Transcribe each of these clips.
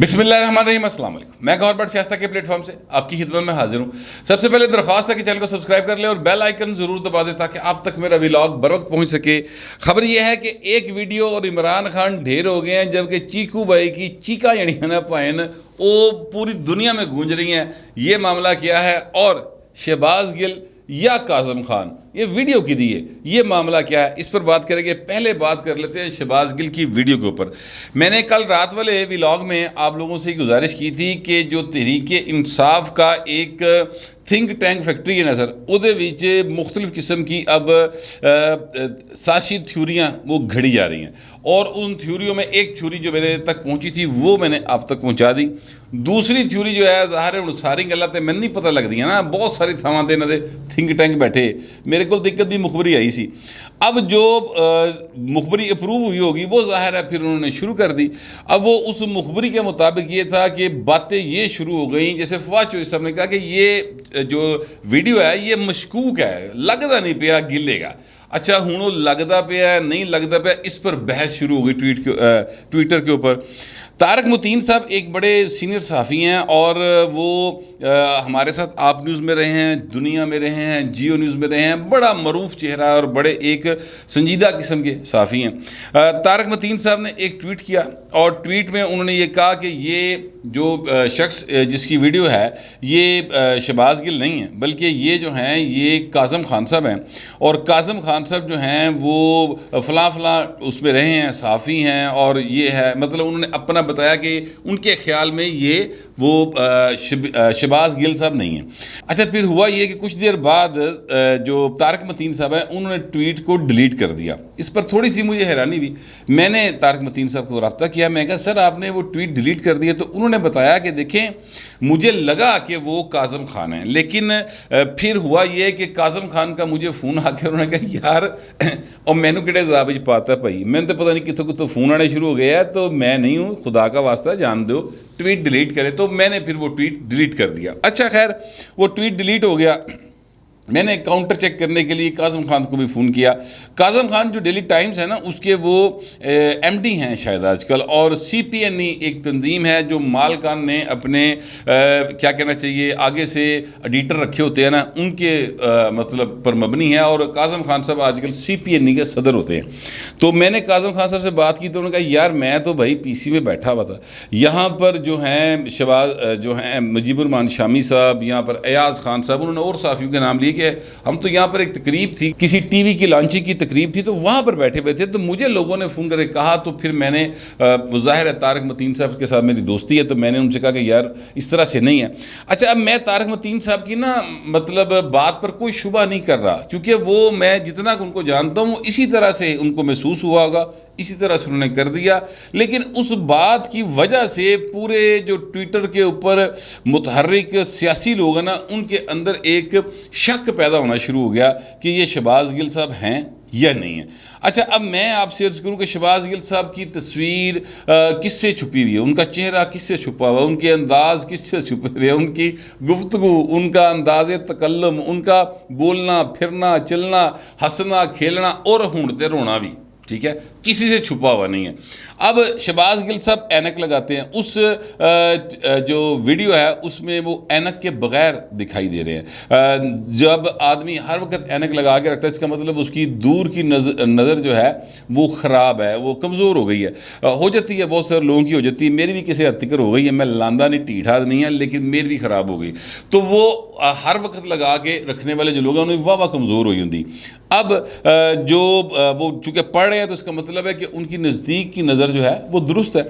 بسم اللہ الرحمن الرحیم، السلام علیکم۔ میں گورنمنٹ سیاستہ کے پلیٹ فارم سے آپ کی خدمت میں حاضر ہوں۔ سب سے پہلے درخواست ہے کہ چینل کو سبسکرائب کر لیں اور بیل آئیکن ضرور دبا دیں تاکہ آپ تک میرا ولاگ بر وقت پہنچ سکے۔ خبر یہ ہے کہ ایک ویڈیو اور عمران خان ڈھیر ہو گئے ہیں، جبکہ چیکو بھائی کی چیکا یعنی نا پائن وہ پوری دنیا میں گونج رہی ہیں۔ یہ معاملہ کیا ہے اور شہباز گل یا کاظم خان یہ ویڈیو کی دی ہے، یہ معاملہ کیا ہے، اس پر بات کریں گے۔ پہلے بات کر لیتے ہیں شہباز گل کی ویڈیو کے اوپر۔ میں نے کل رات والے ولاگ میں آپ لوگوں سے گزارش کی تھی کہ جو تحریک انصاف کا ایک تھنک ٹینک فیکٹری ہے نا سر، اودے وچ مختلف قسم کی اب سیاسی تھیوریاں وہ گھڑی جا رہی ہیں، اور ان تھیوریوں میں ایک تھیوری جو میرے تک پہنچی تھی وہ میں نے آپ تک پہنچا دی۔ دوسری تھیوری جو ہے ظاہر ہے ساری گلاں تے میں نہیں پتہ لگ دی نا، بہت ساری تھاواں تے انہاں دے تھنک ٹینک بیٹھے، میرے کو دقت دی مخبری آئی سی۔ اب جو مخبری اپروو ہوئی ہوگی وہ ظاہر ہے پھر انہوں نے شروع کر دی۔ اب وہ اس مخبری کے مطابق یہ تھا کہ باتیں یہ شروع ہو گئیں، جیسے فواز چوہدری صاحب نے کہا کہ یہ جو ویڈیو ہے یہ مشکوک ہے، لگتا نہیں پیا گلے گا۔ اچھا ہوں وہ لگتا پیا نہیں لگتا پیا، اس پر بحث شروع ہو گئی ٹویٹر کے اوپر۔ طارق متین صاحب ایک بڑے سینئر صحافی ہیں اور وہ ہمارے ساتھ آپ نیوز میں رہے ہیں، دنیا میں رہے ہیں، جیو نیوز میں رہے ہیں، بڑا معروف چہرہ اور بڑے ایک سنجیدہ قسم کے صحافی ہیں۔ طارق متین صاحب نے ایک ٹویٹ کیا اور ٹویٹ میں انہوں نے یہ کہا کہ یہ جو شخص جس کی ویڈیو ہے یہ شہباز گل نہیں ہے، بلکہ یہ جو ہیں یہ کاظم خان صاحب ہیں، اور کاظم خان صاحب جو ہیں وہ فلاں فلاں اس میں رہے ہیں، صحافی ہیں، اور یہ ہے مطلب انہوں نے اپنا بتایا کہ ان کے خیال میں یہ وہ شہباز گل صاحب نہیں ہیں۔ اچھا پھر ہوا یہ کہ کچھ دیر بعد جو طارق متین صاحب ہیں انہوں نے ٹویٹ کو ڈیلیٹ کر دیا۔ اس پر تھوڑی سی مجھے حیرانی ہوئی، میں نے طارق متین صاحب کو رابطہ کیا، میں کہا سر آپ نے وہ ٹویٹ ڈیلیٹ کر دیا، تو انہوں نے بتایا کہ دیکھیں مجھے لگا کہ وہ کاظم خان ہیں، لیکن پھر ہوا یہ کہ کاظم خان کا مجھے فون آ کے انہوں نے کہا یار اور مینو کہڑے ضابط پاتا بھائی، میں تو پتہ نہیں کتوں کتوں فون آنے شروع ہو گیا ہے، تو میں نہیں ہوں، خدا کا واسطہ جان دو ٹویٹ ڈیلیٹ کرے، تو میں نے پھر وہ ٹویٹ ڈیلیٹ کر دیا۔ اچھا خیر وہ ٹویٹ ڈیلیٹ ہو گیا، میں نے کاؤنٹر چیک کرنے کے لیے کاظم خان کو بھی فون کیا۔ کاظم خان جو ڈیلی ٹائمز ہے نا اس کے وہ ایم ڈی ہیں شاید آج کل، اور سی پی این ای ایک تنظیم ہے جو مالکان نے اپنے کیا کہنا چاہیے آگے سے ایڈیٹر رکھے ہوتے ہیں نا، ان کے مطلب پر مبنی ہے، اور کاظم خان صاحب آج کل سی پی این ای کے صدر ہوتے ہیں۔ تو میں نے کاظم خان صاحب سے بات کی تو انہوں نے کہا یار میں تو بھائی پی سی میں بیٹھا ہوا تھا، یہاں پر جو ہیں شہباز جو ہیں مجیب الرحمان شامی صاحب، یہاں پر ایاز خان صاحب، انہوں نے اور صحافیوں کے نام لیے کہ ہم تو یہاں پر ایک تقریب تھی، کسی ٹی وی کی لانچنگ کی تقریب تھی، تو وہاں پر بیٹھے ہوئے تھے، تو مجھے لوگوں نے فون کر کے کہا، تو پھر میں نے ظاہر ہے طارق متین صاحب کے ساتھ میری دوستی ہے، تو میں نے ان سے کہا کہ یار اس طرح سے نہیں ہے۔ اچھا اب میں طارق متین صاحب کی نا مطلب بات پر کوئی شبہ نہیں کر رہا، کیونکہ وہ میں جتنا ان کو جانتا ہوں اسی طرح سے ان کو محسوس ہوا ہوگا، اسی طرح سے انہوں نے کر دیا، لیکن اس بات کی وجہ سے پورے جو ٹویٹر کے اوپر متحرک سیاسی لوگ ہیں نا ان کے اندر ایک شک پیدا ہونا شروع ہو گیا کہ یہ شہباز گل صاحب ہیں یا نہیں ہیں۔ اچھا اب میں آپ سے عرض کروں کہ شہباز گل صاحب کی تصویر کس سے چھپی ہوئی ہے، ان کا چہرہ کس سے چھپا ہوا ہے، ان کے انداز کس سے چھپے ہوئے ہیں، ان کی گفتگو، ان کا انداز تکلم، ان کا بولنا پھرنا چلنا ہنسنا کھیلنا اور ہونتے رونا بھی ٹھیک ہے، کسی سے چھپا ہوا نہیں ہے۔ اب شہباز گل صاحب اینک لگاتے ہیں، اس جو ویڈیو ہے اس میں وہ اینک کے بغیر دکھائی دے رہے ہیں۔ جب آدمی ہر وقت اینک لگا کے رکھتا ہے اس کا مطلب اس کی دور کی نظر جو ہے وہ خراب ہے، وہ کمزور ہو گئی ہے، ہو جاتی ہے، بہت سارے لوگوں کی ہو جاتی ہے، میری بھی کسی حد تک ہو گئی ہے، میں لاندہ نہیں ٹھیٹ ہاتھ نہیں ہے، لیکن میری بھی خراب ہو گئی، تو وہ ہر وقت لگا کے رکھنے والے جو لوگ ہیں انہیں واہ کمزور ہوئی ہوں۔ اب جو وہ چونکہ پڑھ رہے ہیں تو اس کا مطلب ہے کہ ان کی نزدیک کی نظر جو ہے وہ درست ہے۔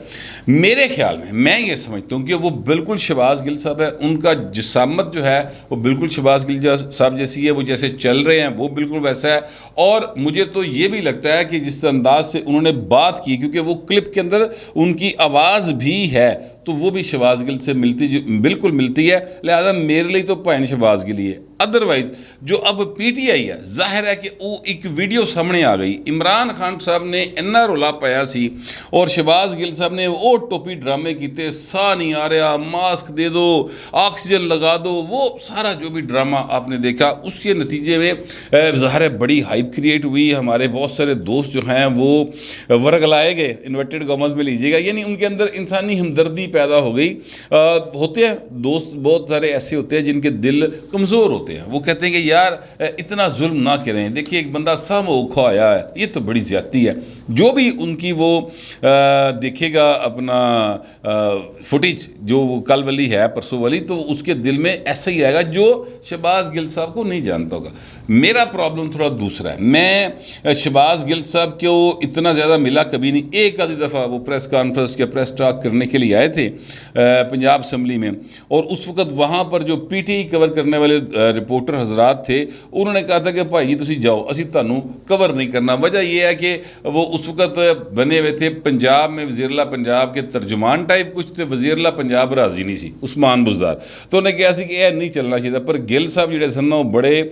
میرے خیال میں یہ سمجھتا ہوں کہ وہ بالکل شہباز گل صاحب ہے، ان کا جسامت جو ہے وہ بالکل شہباز گل صاحب جیسی ہے، وہ جیسے چل رہے ہیں وہ بالکل ویسا ہے، اور مجھے تو یہ بھی لگتا ہے کہ جس انداز سے انہوں نے بات کی، کیونکہ وہ کلپ کے اندر ان کی آواز بھی ہے تو وہ بھی شہباز گل سے بالکل ملتی ہے، لہذا میرے لیے تو پہن شہباز گل ہی ہے۔ ادروائز جو اب پی ٹی آئی ہے ظاہر ہے کہ وہ ایک ویڈیو سامنے آ گئی، عمران خان صاحب نے اتنا رولا پایا سی اور شہباز گل صاحب نے وہ ٹوپی ڈرامے کیتے، سا نہیں آ رہا، ماسک دے دو، آکسیجن لگا دو، وہ سارا جو بھی ڈرامہ آپ نے دیکھا اس کے نتیجے میں ظاہر ہے بڑی ہائپ کریٹ ہوئی، ہمارے بہت سارے دوست جو ہیں وہ ورگ لائے گئے، انورٹڈ گامز میں لیجیے گا، یعنی ان کے اندر انسانی ہمدردی پیدا ہو گئی. ہوتے ہیں دوست بہت سارے ایسے ہوتے ہیں جن کے دل کمزور ہوتے ہیں, وہ کہتے ہیں کہ یار اتنا ظلم نہ کریں, دیکھیے ایک بندہ سام اوکھا آیا ہے, یہ تو بڑی زیادتی ہے. جو بھی ان کی وہ دیکھے گا اپنا فوٹیج جو وہ کل والی ہے پرسوں والی, تو اس کے دل میں ایسا ہی آئے گا جو شہباز گل صاحب کو نہیں جانتا ہوگا. میرا پرابلم تھوڑا دوسرا ہے. میں شہباز گل صاحب کو اتنا زیادہ ملا کبھی نہیں. ایک آدھی دفعہ وہ پریس کانفرنس یا پریس ٹاک کرنے کے لیے آئے تھے پنجاب اسمبلی میں, اور اس وقت وہاں پر جو پی ٹی آئی کور کرنے والے رپورٹر حضرات تھے انہوں نے کہا تھا کہ بھائی تسی جاؤ, اسی تانوں کور نہیں کرنا. وجہ یہ ہے کہ وہ اس وقت بنے ہوئے تھے پنجاب میں وزیر اللہ پنجاب کے ترجمان ٹائپ کچھ تھے, وزیر اللہ پنجاب راضی نہیں سی عثمان بزدار, تو انہیں کہا سی کہ یہ نہیں چلنا چاہیے. پر گل صاحب جڑے سن وہ بڑے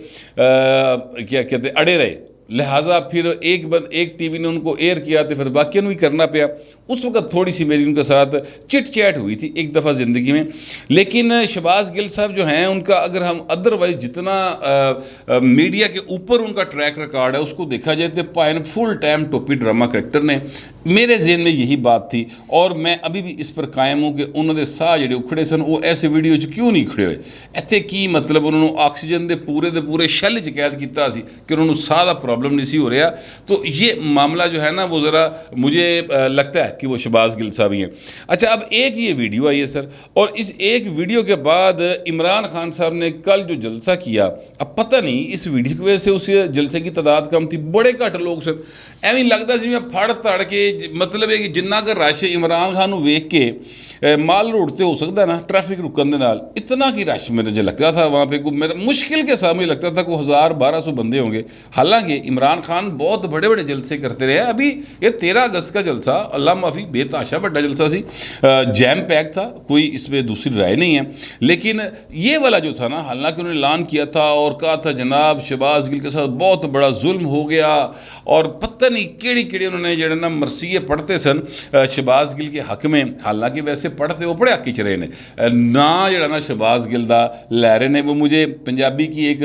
کیا کہتے اڑے رہے, لہٰذا پھر ایک ٹی وی نے ان کو ایئر کیا تو پھر باقیوں نے بھی کرنا پیا. اس وقت تھوڑی سی میری ان کے ساتھ چٹ چیٹ ہوئی تھی ایک دفعہ زندگی میں. لیکن شہباز گل صاحب جو ہیں ان کا اگر ہم ادروائز جتنا میڈیا کے اوپر ان کا ٹریک ریکارڈ ہے اس کو دیکھا جائے تو پائن فل ٹائم ٹوپی ڈرامہ کریکٹر نے. میرے ذہن میں یہی بات تھی اور میں ابھی بھی اس پر قائم ہوں کہ انہوں نے ساہ جڑے اکھڑے سن وہ ایسے ویڈیو کیوں نہیں کھڑے ہوئے. ایتھے کی مطلب انہوں نے آکسیجن دے پورے شیل چ قید کیتا سی کہ انہوں نے ساہ دا پرابلم نہیں سی ہو رہا. تو یہ معاملہ جو ہے نا وہ ذرا مجھے لگتا ہے کہ وہ شہباز گل صاحب ہی ہیں. اچھا اب ایک یہ ویڈیو آئی ہے سر, اور اس ایک ویڈیو کے بعد عمران خان صاحب نے کل جو جلسہ کیا, اب پتہ نہیں اس ویڈیو کی وجہ سے اس جلسے کی تعداد کم تھی, بڑے گھٹ لوگ سن. ایویں لگتا سی میں پھڑ تڑ کے مطلب ہے کہ جنہ کا رش عمران خان نو ویکھ کے مال روڈ تے ہو سکتا ہے نا ٹریفک رکن دے نال, اتنا کی رش میرے جو لگتا تھا وہاں پہ میرا مشکل کے سامنے لگتا تھا کوئی 1000-1200 بندے ہوں گے. حالانکہ عمران خان بہت بڑے بڑے جلسے کرتے رہے. ابھی یہ 13 اگست کا جلسہ اللہ معافی بے تحاشا بڑا جلسہ سی, جیم پیک تھا, کوئی اس میں دوسری رائے نہیں ہے. لیکن یہ والا جو تھا نا, حالانکہ انہوں نے اعلان کیا تھا اور کہا تھا جناب شہباز گل کے ساتھ بہت بڑا ظلم ہو گیا, اور پتہ نہیں کیڑی انہوں نے جڑے نا مرثیے پڑھتے سن شہباز گل کے حق میں. حالانکہ ویسے پڑھتے وہ بڑے حقی چ رہے نے نا, جڑا نا شہباز گل دا لے رہے نے. وہ مجھے پنجابی کی ایک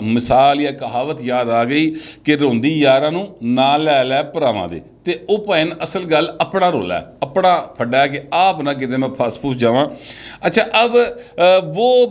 مثال یا کہاوت یاد آ گئی کہ روندی یاراں نوں نا لے لے پراواں دے, تے او پائن اصل گل اپنا رولا ہے, اپنا پھڈا ہے کہ آپ نہ کتے میں پھس پھس جاواں. اچھا اب وہ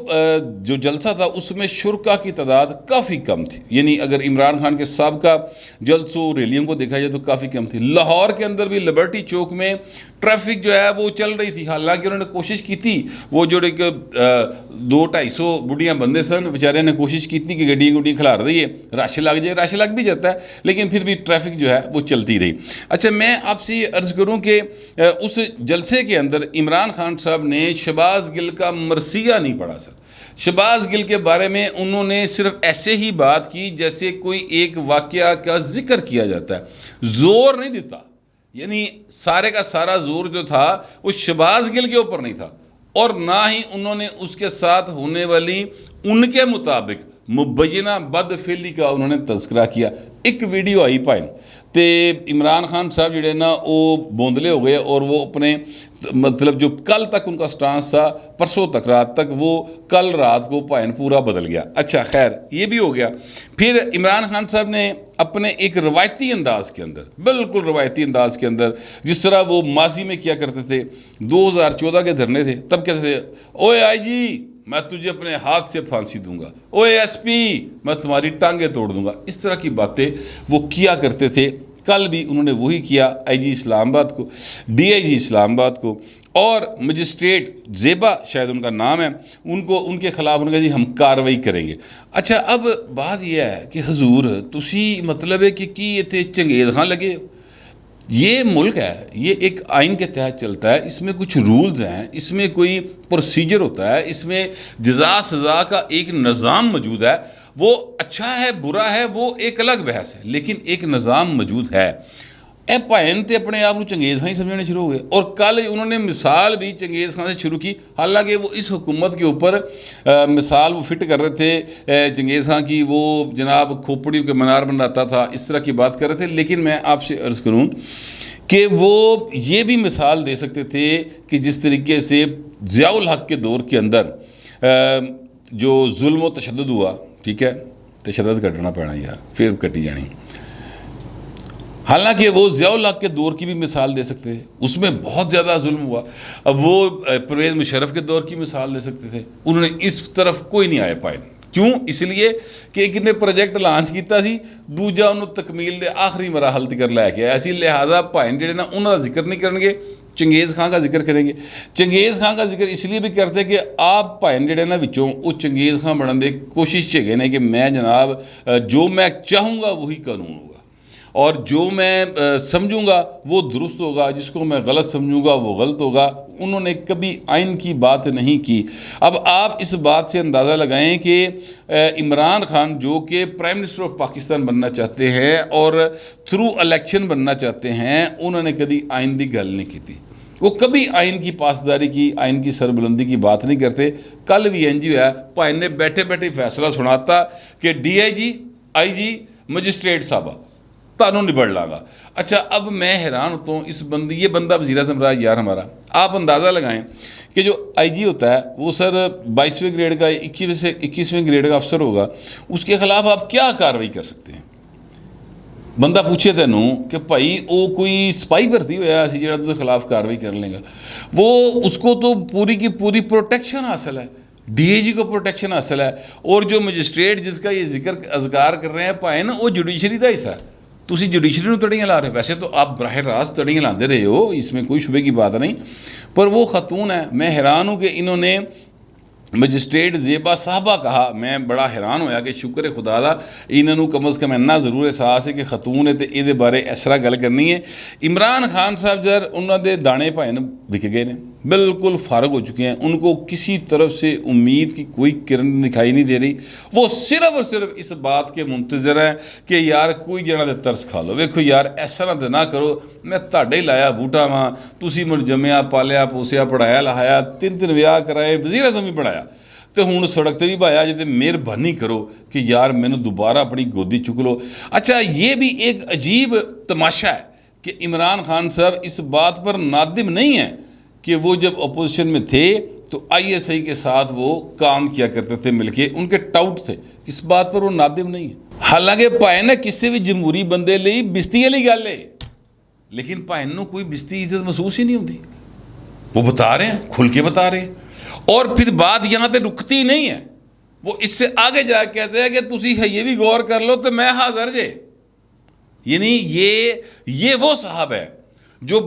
جو جلسہ تھا اس میں شرکا کی تعداد کافی کم تھی. یعنی اگر عمران خان کے سابقہ جلسوں ریلیوں کو دیکھا جائے تو کافی کم تھی. لاہور کے اندر بھی لبرٹی چوک میں ٹریفک جو ہے وہ چل رہی تھی. حالانکہ انہوں نے کوشش کی تھی, وہ جو 200-250 بڑھیاں بندے سن بیچارے نے کوشش کی تھی کہ گڈیاں کھلار دئیے, رش لگ جائے, رش لگ بھی جاتا ہے, لیکن پھر بھی ٹریفک جو ہے وہ چلتی رہی. اچھا میں آپ سے یہ عرض کروں کہ اس جلسے کے اندر عمران خان صاحب نے شہباز گل کا مرثیہ نہیں پڑھا سر. شہباز گل کے بارے میں انہوں نے صرف ایسے ہی بات کی جیسے کوئی ایک واقعہ کا ذکر کیا جاتا ہے, زور نہیں دیتا. یعنی سارے کا سارا زور جو تھا وہ شہباز گل کے اوپر نہیں تھا, اور نہ ہی انہوں نے اس کے ساتھ ہونے والی ان کے مطابق مبینہ بدفعلی کا انہوں نے تذکرہ کیا. ایک ویڈیو آئی پائن تے عمران خان صاحب جڑے نا وہ بوندلے ہو گئے, اور وہ اپنے مطلب جو کل تک ان کا سٹانس تھا پرسوں تک رات تک, وہ کل رات کو پائن پورا بدل گیا. اچھا خیر یہ بھی ہو گیا. پھر عمران خان صاحب نے اپنے ایک روایتی انداز کے اندر, بالکل روایتی انداز کے اندر, جس طرح وہ ماضی میں کیا کرتے تھے, 2014 کے دھرنے تھے تب کہتے تھے اوے آئی جی میں تجھے اپنے ہاتھ سے پھانسی دوں گا, اوے ایس پی میں تمہاری ٹانگیں توڑ دوں گا. اس طرح کی باتیں وہ کیا کرتے تھے. کل بھی انہوں نے وہی کیا آئی جی اسلام آباد کو, ڈی آئی جی اسلام آباد کو, اور مجسٹریٹ زیبا شاید ان کا نام ہے, ان کے خلاف انہوں نے کہا جی ہم کاروائی کریں گے. اچھا اب بات یہ ہے کہ حضور تسی مطلب ہے کہ کی اتنے چنگیز خان لگے. یہ ملک ہے, یہ ایک آئین کے تحت چلتا ہے, اس میں کچھ رولز ہیں, اس میں کوئی پروسیجر ہوتا ہے, اس میں جزا سزا کا ایک نظام موجود ہے. وہ اچھا ہے برا ہے وہ ایک الگ بحث ہے, لیکن ایک نظام موجود ہے. اے پائن تے اپنے آپ کو چنگیز خان ہی سمجھنے شروع ہو گئے, اور کل انہوں نے مثال بھی چنگیز خان سے شروع کی. حالانکہ وہ اس حکومت کے اوپر مثال وہ فٹ کر رہے تھے چنگیز خان کی, وہ جناب کھوپڑیوں کے منار بناتا تھا, اس طرح کی بات کر رہے تھے. لیکن میں آپ سے عرض کروں کہ وہ یہ بھی مثال دے سکتے تھے کہ جس طریقے سے ضیاء الحق کے دور کے اندر جو ظلم و تشدد ہوا, ٹھیک ہے تشدد کٹنا پینا یار, پھر کٹی جانی. حالانکہ وہ ضیاء الحق کے دور کی بھی مثال دے سکتے تھے، اس میں بہت زیادہ ظلم ہوا. اب وہ پرویز مشرف کے دور کی مثال دے سکتے تھے، انہوں نے اس طرف کوئی نہیں آیا پائے. کیوں؟ اس لیے کہ ایک نے پروجیکٹ لانچ کیتا سی، دوجا انہوں تکمیل دے آخری مراحل تک لے کے آیا سی. لہٰذا بھائی جڑے نا انہوں کا ذکر نہیں کریں گے، چنگیز خان کا ذکر کریں گے. چنگیز خان کا ذکر اس لیے بھی کرتے کہ آپ بھائی جڑے نا وچوں وہ چنگیز خان بننے دے کوشش چ گئے نے کہ میں جناب جو میں چاہوں گا وہی قانون ہوگا، اور جو میں سمجھوں گا وہ درست ہوگا، جس کو میں غلط سمجھوں گا وہ غلط ہوگا. انہوں نے کبھی آئین کی بات نہیں کی. اب آپ اس بات سے اندازہ لگائیں کہ عمران خان جو کہ پرائم منسٹر آف پاکستان بننا چاہتے ہیں اور تھرو الیکشن بننا چاہتے ہیں، انہوں نے کبھی آئین دی گل نہیں کی تھی. وہ کبھی آئین کی پاسداری کی، آئین کی سربلندی کی بات نہیں کرتے. کل بھی این جی ہوا بھائی نے بیٹھے بیٹھے فیصلہ سناتا کہ D I G, I G, magistrate صاحبہ تانوں نبڑ لاگا. اچھا اب میں حیران ہوتا ہوں، اس یہ بندہ وزیر اعظم رہا یار ہمارا. آپ اندازہ لگائیں کہ جو آئی جی ہوتا ہے وہ سر 22ویں گریڈ کا 21ویں گریڈ کا افسر ہوگا، اس کے خلاف آپ کیا کارروائی کر سکتے ہیں؟ بندہ پوچھے تینوں کہ بھائی وہ کوئی سپاہی بھرتی ہوا اسی جڑا تو خلاف کارروائی کر لیں گا، وہ اس کو تو پوری کی پوری پروٹیکشن حاصل ہے، ڈی اے جی کو پروٹیکشن حاصل ہے. اور جو مجسٹریٹ جس کا یہ اذکار کر رہے ہیں بھائی نا، وہ جوڈیشری کا حصہ ہے. تسی جوڈیشری نو تڑیاں لا رہے ہو، ویسے تو آپ براہ راست تڑیاں لاندے رہے ہو، اس میں کوئی شبے کی بات نہیں، پر وہ خاتون ہے. میں حیران ہوں کہ انہوں نے مجسٹریٹ زیبا صاحبہ کہا. میں بڑا حیران ہویا کہ شکر خدا دا انہوں نے کم از کم اتنا ضرور احساس ہے کہ خاتون ہے تو یہ بارے اس طرح گل کرنی ہے. عمران خان صاحب جر انہوں دے دانے بھائی وک گئے نے، بالکل فارغ ہو چکے ہیں. ان کو کسی طرف سے امید کی کوئی کرن دکھائی نہیں دے رہی. وہ صرف اور صرف اس بات کے منتظر ہیں کہ یار کوئی جنا دے ترس کھا لو. ویکھو یار ایسا نہ کرو، میں تہاڈے ہی لایا بوٹا ماں، تسی مجھ جمیا پالیا پوسیا پڑھایا لہایا، 3 ویاہ کرائے، وزیر اعظم بھی بنایا، تو ہوں سڑک تے بھی بھایا جی مہربانی کرو کہ یار مینوں دوبارہ اپنی گودی چک لو. اچھا یہ بھی ایک عجیب تماشا ہے کہ عمران خان صاحب اس بات پر نادم نہیں ہیں کہ وہ جب اپوزیشن میں تھے تو آئی ایس آئی کے ساتھ وہ کام کیا کرتے تھے مل کے، ان کے ٹاؤٹ تھے. اس بات پر وہ نادم نہیں ہے. حالانکہ پائے نہ کسی بھی جمہوری بندے لئی بستی والی گل ہے، لیکن پائے نوں کوئی بستی عزت محسوس ہی نہیں ہوتی. وہ بتا رہے ہیں، کھل کے بتا رہے ہیں. اور پھر بات یہاں پہ رکتی نہیں ہے، وہ اس سے آگے جا کے کہتے ہیں کہ تسی یہ بھی غور کر لو تو میں حاضر جے. یعنی یہ وہ صاحب ہے جو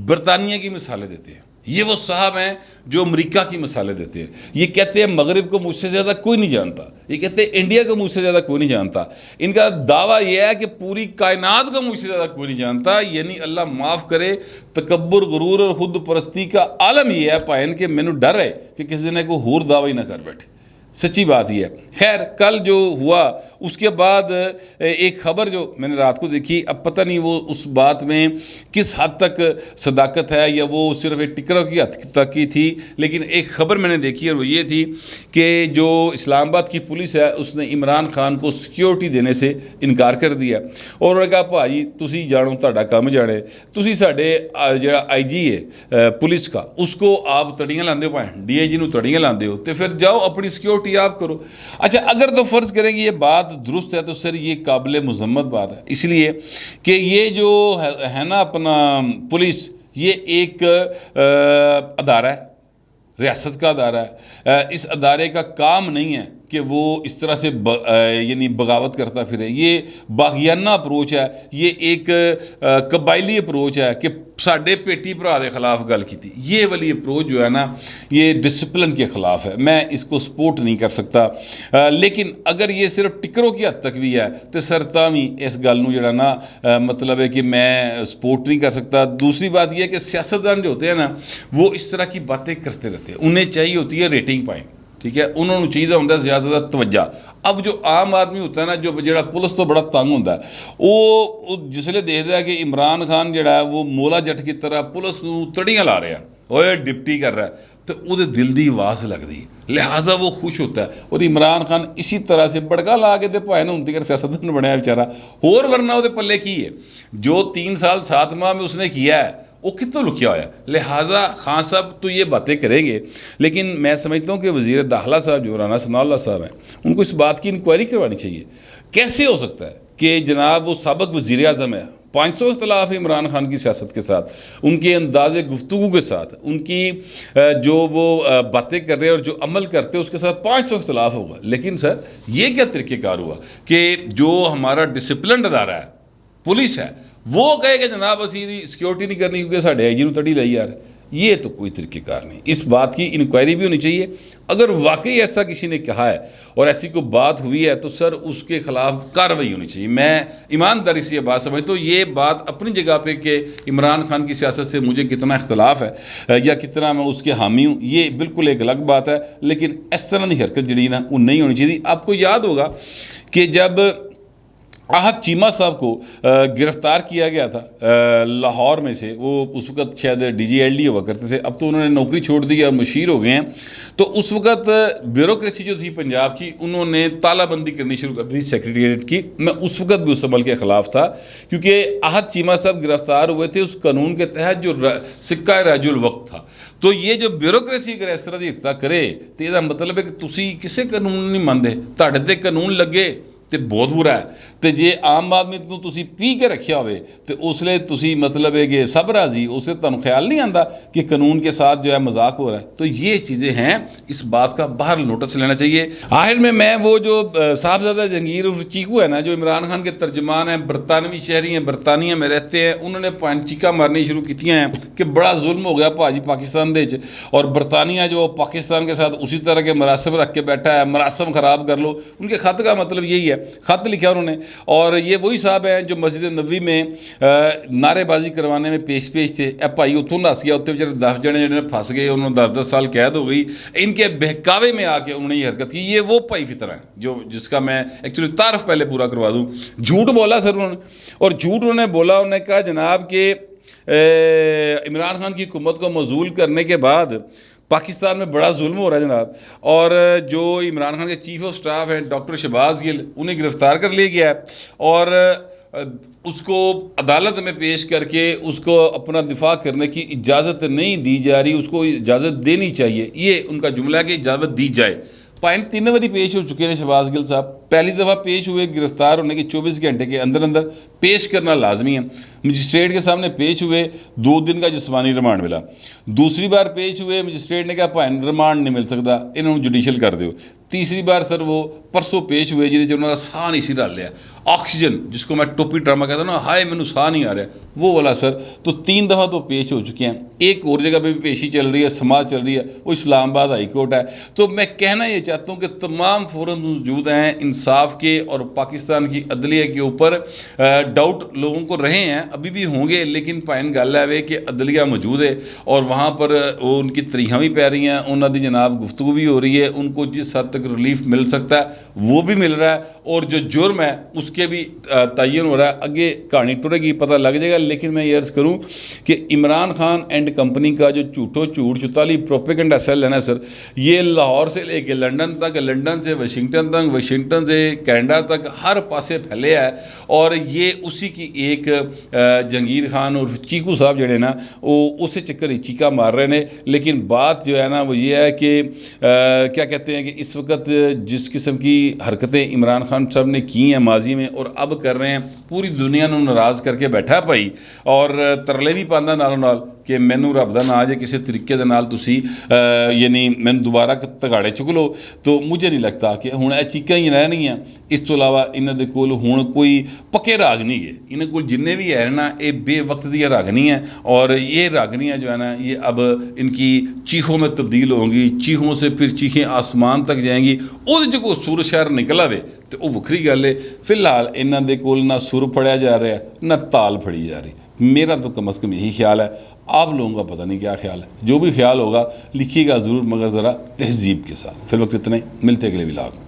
برطانیہ کی مثالیں دیتے ہیں، یہ وہ صاحب ہیں جو امریکہ کی مثالیں دیتے ہیں. یہ کہتے ہیں مغرب کو مجھ سے زیادہ کوئی نہیں جانتا، یہ کہتے ہیں انڈیا کو مجھ سے زیادہ کوئی نہیں جانتا. ان کا دعویٰ یہ ہے کہ پوری کائنات کو مجھ سے زیادہ کوئی نہیں جانتا. یعنی اللہ معاف کرے، تکبر، غرور اور خود پرستی کا عالم یہ ہے پائن کہ مینوں ڈر ہے کہ کسی دن کوئی ہور دعویٰ ہی نہ کر بیٹھے. سچی بات یہ ہے. خیر کل جو ہوا اس کے بعد ایک خبر جو میں نے رات کو دیکھی، اب پتہ نہیں وہ اس بات میں کس حد تک صداقت ہے یا وہ صرف ایک ٹکروں کی حد تک کی تھی، لیکن ایک خبر میں نے دیکھی اور وہ یہ تھی کہ جو اسلام آباد کی پولیس ہے اس نے عمران خان کو سیکیورٹی دینے سے انکار کر دیا، اور انہوں نے کہا بھائی تسی جانو تہاڈا کم جانے، تسی ساڈے جڑا آئی جی ہے پولیس کا اس کو آپ تڑیاں لاندے ہو، پائیں ڈی آئی جی نو تڑیاں لاندے ہو، تو پھر جاؤ اپنی سیکیورٹی آپ کرو. اچھا اگر تو فرض کریں گے یہ بات درست ہے تو سر یہ قابل مذمت بات ہے، اس لیے کہ یہ جو ہے نا اپنا پولیس، یہ ایک ادارہ ہے، ریاست کا ادارہ ہے. اس ادارے کا کام نہیں ہے کہ وہ اس طرح سے یعنی بغاوت کرتا پھرے. یہ باغیانہ اپروچ ہے، یہ ایک قبائلی اپروچ ہے کہ ساڈے پیٹی بھرا دے خلاف گل کی تھی. یہ والی اپروچ جو ہے نا یہ ڈسپلن کے خلاف ہے. میں اس کو سپورٹ نہیں کر سکتا، لیکن اگر یہ صرف ٹکروں کی حد تک بھی ہے تو سر تاویں اس گل نو جڑا نا مطلب ہے کہ میں سپورٹ نہیں کر سکتا. دوسری بات یہ ہے کہ سیاستدان جو ہوتے ہیں نا وہ اس طرح کی باتیں کرتے رہتے ہیں، انہیں چاہیے ہوتی ہے ریٹنگ پوائنٹ، ٹھیک ہے، انہوں نے چاہیے ہوتا ہے زیادہ زیادہ توجہ. اب جو عام آدمی ہوتا ہے نا جو جڑا پولیس تو بڑا تنگ ہوتا ہے، وہ جسے دیکھتا ہے کہ عمران خان جڑا ہے وہ مولا جٹ کی طرح پولیس نو تڑیاں لا رہا ہے، وہ ڈپٹی کر رہا ہے، تو وہ دل دی آواز لگتی ہے، لہٰذا وہ خوش ہوتا ہے. اور عمران خان اسی طرح سے بڑکا لا کے پائے نا انتی کر سیاستدان بنایا بیچارہ. اور ورنہ وہ پلے کی ہے جو 3 سال 7 ماہ میں اس نے کیا ہے وہ کتوں لکھیا ہوا ہے. لہٰذا خان صاحب تو یہ باتیں کریں گے، لیکن میں سمجھتا ہوں کہ وزیر داخلہ صاحب جو رانا ثناء اللہ صاحب ہیں ان کو اس بات کی انکوائری کروانی چاہیے. کیسے ہو سکتا ہے کہ جناب وہ سابق وزیر اعظم ہے، 500 اختلاف ہے عمران خان کی سیاست کے ساتھ، ان کے انداز گفتگو کے ساتھ، ان کی جو وہ باتیں کر رہے ہیں اور جو عمل کرتے ہیں اس کے ساتھ 500 اختلاف ہوگا. لیکن سر یہ کیا طریقہ کار ہوا کہ جو ہمارا ڈسپلنڈ ادارہ ہے، پولیس ہے، وہ کہے کہ جناب اسی سیکیورٹی نہیں کرنی کیونکہ ساڑھے آئی جی نوں تڑی لائی آ رہا ہے. یہ تو کوئی طریقہ کار نہیں. اس بات کی انکوائری بھی ہونی چاہیے. اگر واقعی ایسا کسی نے کہا ہے اور ایسی کوئی بات ہوئی ہے تو سر اس کے خلاف کارروائی ہونی چاہیے. میں ایمانداری سے یہ بات سمجھتا ہوں. یہ بات اپنی جگہ پہ کہ عمران خان کی سیاست سے مجھے کتنا اختلاف ہے یا کتنا میں اس کے حامی ہوں، یہ بالکل ایک الگ بات ہے. لیکن اس طرح کی حرکت جڑی نا وہ نہیں ہونی چاہیے. آپ کو یاد ہوگا کہ جب احد چیمہ صاحب کو گرفتار کیا گیا تھا لاہور میں سے، وہ اس وقت شاید ڈی جی ایل ڈی ہوا کرتے تھے، اب تو انہوں نے نوکری چھوڑ دی اور مشیر ہو گئے ہیں. تو اس وقت بیوروکریسی جو تھی پنجاب کی، انہوں نے تالہ بندی کرنی شروع کر دی سیکریٹریٹ کی. میں اس وقت بھی اس عمل کے خلاف تھا کیونکہ احد چیمہ صاحب گرفتار ہوئے تھے اس قانون کے تحت جو سکہ راج الوقت تھا. تو یہ جو بیوروکریسی اگر اس طرح کی ارتقا کرے تو یہ مطلب ہے کہ تسی کسے قانون نہیں مانتے، تہاڈے تے قانون لگے تو بہت برا ہے. تو جے عام آدمی تو تسی پی کے رکھیا ہوئے تو اس لیے تسی مطلب ہے کہ سب راضی، اس لیے تمہیں خیال نہیں آتا کہ قانون کے ساتھ جو ہے مذاق ہو رہا ہے. تو یہ چیزیں ہیں، اس بات کا باہر نوٹس لینا چاہیے. آخر میں وہ جو صاحبزادہ جہانگیر چیکو ہے نا، جو عمران خان کے ترجمان ہیں، برطانوی شہری ہیں، برطانیہ میں رہتے ہیں، انہوں نے چیکا مارنی شروع کی ہیں کہ بڑا ظلم ہو گیا پاجی پاکستان دے اور برطانیہ جو پاکستان کے ساتھ اسی طرح کے مراسم رکھ کے بیٹھا ہے، مراسم خراب کر لو. ان کے خط کا مطلب یہی ہے، خط لکھا انہوں نے. اور یہ وہی صاحب ہیں جو مسجد نبوی میں نعرے بازی کروانے میں پیش تھے. اے بھائی اتوں نس گیا، اتنے بیچارے 10 جنے جڑے پھنس گئے، انہوں نے 10 سال قید ہو گئی. ان کے بہکاوے میں آ کے انہوں نے یہ حرکت کی. یہ وہ بھائی فطر ہیں جس کا میں ایکچولی تعارف پہلے پورا کروا دوں. جھوٹ بولا سر انہوں نے، اور جھوٹ انہوں نے بولا. انہوں نے کہا جناب کہ عمران خان کی حکومت کو معزول کرنے کے بعد پاکستان میں بڑا ظلم ہو رہا ہے جناب. اور جو عمران خان کے چیف آف سٹاف ہیں ڈاکٹر شہباز گل، انہیں گرفتار کر لیا گیا ہے اور اس کو عدالت میں پیش کر کے اس کو اپنا دفاع کرنے کی اجازت نہیں دی جا رہی. اس کو اجازت دینی چاہیے. یہ ان کا جملہ ہے کہ اجازت دی جائے. پوائنٹ 3 باری پیش ہو چکے ہیں شہباز گل صاحب. پہلی دفعہ پیش ہوئے گرفتار ہونے کے 24 گھنٹے کے اندر پیش کرنا لازمی ہے. مجسٹریٹ کے سامنے پیش ہوئے، 2 دن کا جسمانی ریمانڈ ملا. دوسری بار پیش ہوئے، مجسٹریٹ نے کہا پائن ریمانڈ نہیں مل سکتا، انہوں نے جوڈیشل کر دیو. تیسری بار سر وہ پرسوں پیش ہوئے جہاں انہوں نے ساہ نہیں سی ڈال لیا. آکسیجن جس کو میں ٹوپی ڈرامہ کہتا ہوں نا، ہائے مینوں ساہ نہیں آ رہا، وہ والا سر. تو 3 دفعہ تو پیش ہو چکے ہیں. ایک اور جگہ پہ بھی پیشی چل رہی ہے، سماعت چل رہی ہے، وہ اسلام آباد ہائی کورٹ ہے. تو میں کہنا یہ چاہتا ہوں کہ تمام فورم موجود ہیں انصاف کے، اور پاکستان کی عدلیہ کے اوپر ڈاؤٹ لوگوں کو رہے ہیں، ابھی بھی ہوں گے. لیکن پائن گل ہے کہ عدلیہ موجود ہے اور وہاں پر وہ ان کی تریحاں بھی پی رہی ہیں، انہوں دی جناب گفتگو بھی ہو رہی ہے. ان کو جس حد تک ریلیف مل سکتا ہے وہ بھی مل رہا ہے، اور جو جرم ہے اس کے بھی تعین ہو رہا ہے. آگے کہانی ٹرے گی، پتہ لگ جائے گا. لیکن میں یہ عرض کروں کہ عمران خان اینڈ کمپنی کا جو جھوٹ 44 پروپیگنڈا سیل ہے نا سر، یہ لاہور سے لے کے لنڈن تک، لنڈن سے واشنگٹن تک، واشنگٹن سے کینیڈا تک ہر پاسے پھیلے ہے. اور یہ اسی کی ایک جہانگیر خان اور چیکو صاحب جڑے نا وہ اسے چکر ہی چیکا مار رہے ہیں. لیکن بات جو ہے نا وہ یہ ہے کہ کیا کہتے ہیں کہ اس وقت جس قسم کی حرکتیں عمران خان صاحب نے کی ہیں ماضی میں اور اب کر رہے ہیں، پوری دنیا نو ناراض کر کے بیٹھا بھائی. اور ترلے بھی پاندا نالوں نال کہ مینوں رب دا نا جے کسی طریقے دے نال تسی یعنی میں دوبارہ تگاڑے چک لو. تو مجھے نہیں لگتا کہ ہن اے چیکاں ہی رہنی ہیں. اس تو علاوہ انہاں دے کول ہن کوئی پکے راگ نہیں گئے. انہاں کول جننے بھی ہے نا اے بے وقت دی راگنی ہیں، اور یہ راگنیاں جو ہے نا یہ اب ان کی چیخوں میں تبدیل ہوں گی. چیخوں سے پھر چیخیں آسمان تک جائیں گی. وہ جو کوئی سور شہر نکل آوے تو وہ وکھری گل ہے. فی الحال انہاں دے کول نہ سر پھڑیا جا رہا ہے نہ تال پھڑی جا رہی. میرا تو کم از کم یہی خیال ہے. آپ لوگوں کا پتہ نہیں کیا خیال ہے. جو بھی خیال ہوگا لکھیے گا ضرور، مگر ذرا تہذیب کے ساتھ. فی الوقت اتنے، ملتے اگلے ولاگ.